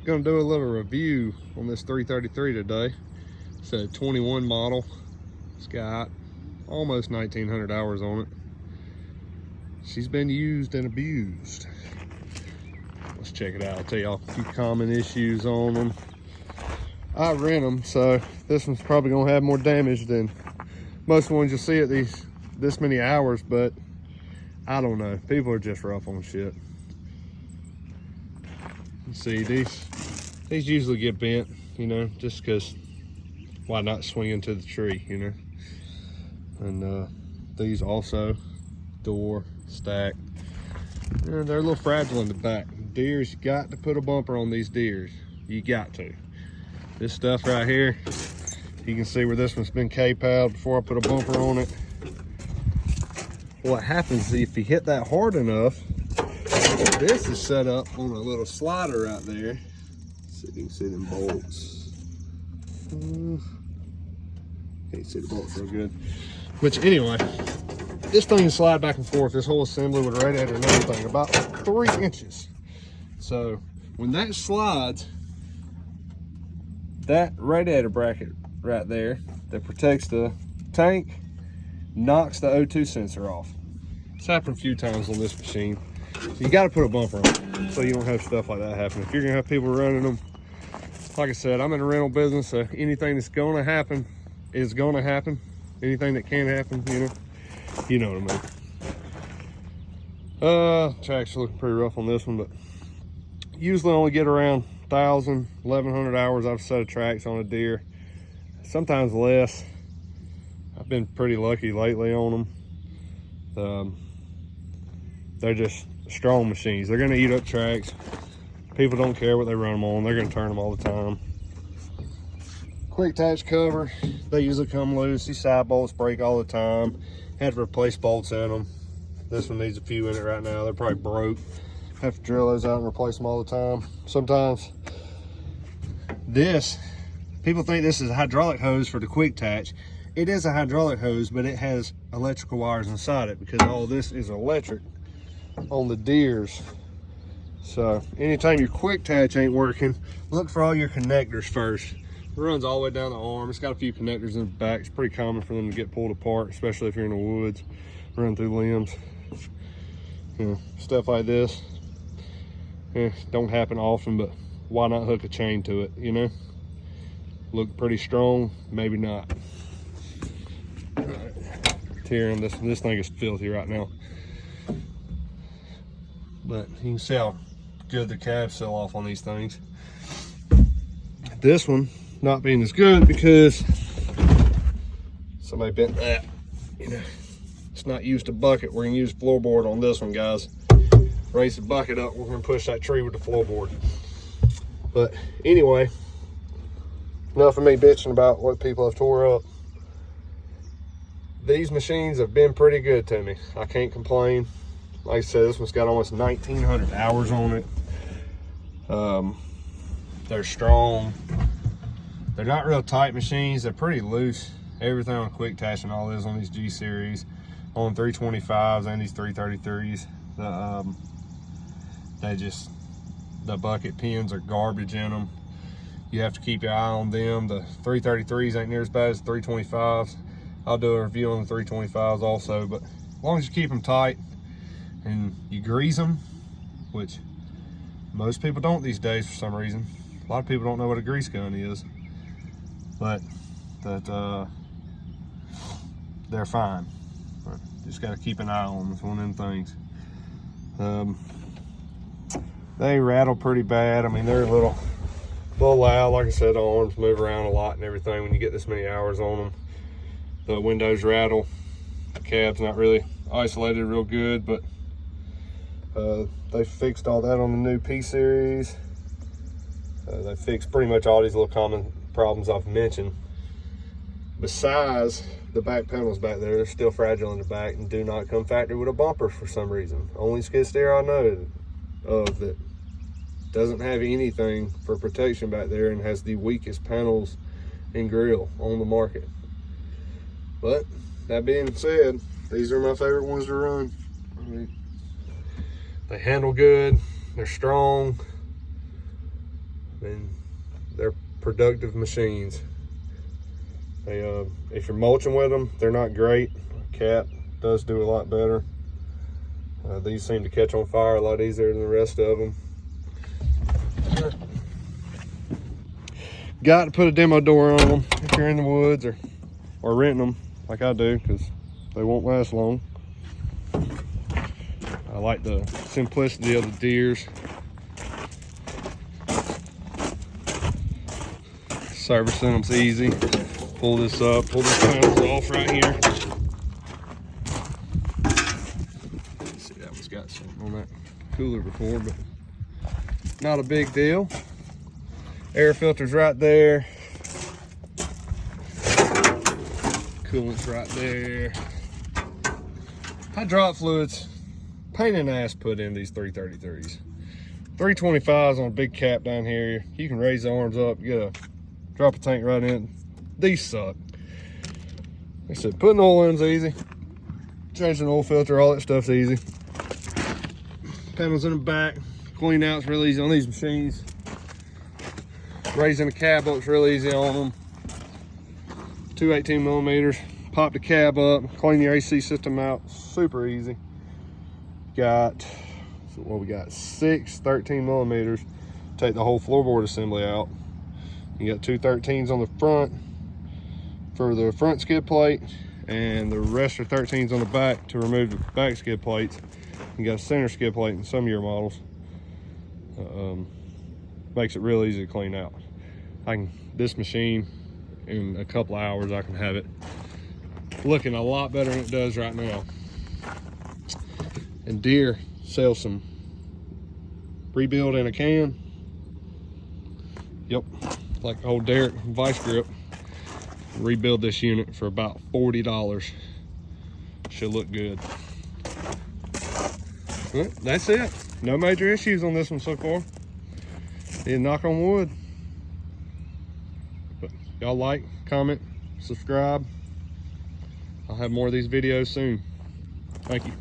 Gonna do a little review on this 333 today. It's a 21 model. It's got almost 1900 hours on it. She's been used and abused. Let's check it out. I'll tell y'all a few common issues on them. I rent them, so this one's probably gonna have more damage than most ones you'll see at this many hours, but I don't know. People are just rough on shit. You see, these usually get bent, you know, just because why not swing into the tree, you know? And these also door stacked. They're a little fragile in the back. Deers, you got to put a bumper on these deers. You got to. This stuff right here, you can see where this one's been K-powed before I put a bumper on it. What happens is if you hit that hard enough, this is set up on a little slider right there. So you can see them bolts. Can't see the bolts real good. Which anyway, this thing can slide back and forth. This whole assembly with a radiator and everything, about 3 inches. So when that slides, that radiator bracket right there that protects the tank knocks the O2 sensor off. It's happened a few times on this machine. So you got to put a bumper on it so you don't have stuff like that happen. If you're gonna have people running them, like I said, I'm in the rental business, so anything that's gonna happen is gonna happen. Anything that can happen, you know what I mean. Track's looking pretty rough on this one, but usually only get around 1,000, 1,100 hours I've set of tracks on a deer. Sometimes less. I've been pretty lucky lately on them. They're just strong machines. They're gonna eat up tracks. People don't care what they run them on. They're gonna turn them all the time. Quick attach cover, they usually come loose. These side bolts break all the time. Had to replace bolts in them. This one needs a few in it right now. They're probably broke. Have to drill those out and replace them all the time. Sometimes people think this is a hydraulic hose for the quick attach. It is a hydraulic hose, but it has electrical wires inside it because all this is electric on the deers. So anytime your quick attach ain't working, look for all your connectors first. It runs all the way down the arm. It's got a few connectors in the back. It's pretty common for them to get pulled apart, especially if you're in the woods, run through limbs. You know, stuff like this. Don't happen often, but why not hook a chain to it, you know? Look pretty strong, maybe not. All right. Tearing this thing is filthy right now. But you can see how good the cabs sell off on these things. This one not being as good because somebody bent that, you know. It's not used a bucket. We're gonna use floorboard on this one, guys. Raise the bucket up, we're gonna push that tree with the floorboard. But anyway, enough of me bitching about what people have tore up. These machines have been pretty good to me. I can't complain. Like I said, this one's got almost 1,900 hours on it. They're strong. They're not real tight machines. They're pretty loose. Everything on quick attach and all this on these G series, on 325s and these 333s. The bucket pins are garbage in them. You have to keep your eye on them. The 333s ain't near as bad as the 325s. I'll do a review on the 325s also, but as long as you keep them tight and you grease them, which most people don't these days for some reason. A lot of people don't know what a grease gun is, but they're fine. But just got to keep an eye on them. It's one of them things. They rattle pretty bad. I mean, they're a little loud. Like I said, the arms move around a lot and everything when you get this many hours on them. The windows rattle. The cab's not really isolated real good, but they fixed all that on the new P series. They fixed pretty much all these little common problems I've mentioned. Besides the back panels back there, they're still fragile in the back and do not come factory with a bumper for some reason. Only skid steer I know of that doesn't have anything for protection back there and has the weakest panels and grill on the market. But that being said, these are my favorite ones to run. I mean, they handle good, they're strong. productive machines. They, if you're mulching with them, they're not great. Cat does do a lot better. These seem to catch on fire a lot easier than the rest of them. Got to put a demo door on them if you're in the woods or renting them like I do, because they won't last long. I like the simplicity of the Deeres. Servicing them's easy. Pull this up, pull these panels off right here. Let's see, that one's got something on that cooler before, but not a big deal. Air filter's right there. Coolant's right there. Hydraulic fluids, pain in the ass put in these 333s. 325s on a big cap down here. You can raise the arms up, you get a drop a tank right in. These suck. Like I said, putting oil in's easy. Changing the oil filter, all that stuff's easy. Panels in the back, clean out's real easy on these machines. Raising the cab up's real easy on them. 2 18mm, pop the cab up, clean your AC system out, super easy. Got, so what we got, 6 13mm, take the whole floorboard assembly out. You got 2 13s on the front for the front skid plate, and the rest are 13s on the back to remove the back skid plates. You got a center skid plate in some of your models. Makes it real easy to clean out. This machine, in a couple of hours, I can have it looking a lot better than it does right now. And Deere sells some rebuild in a can. Yep, like the old Derek Vice Grip. Rebuild this unit for about $40. Should look good. Well, that's it. No major issues on this one so far. Yeah, knock on wood. But y'all like, comment, subscribe. I'll have more of these videos soon. Thank you.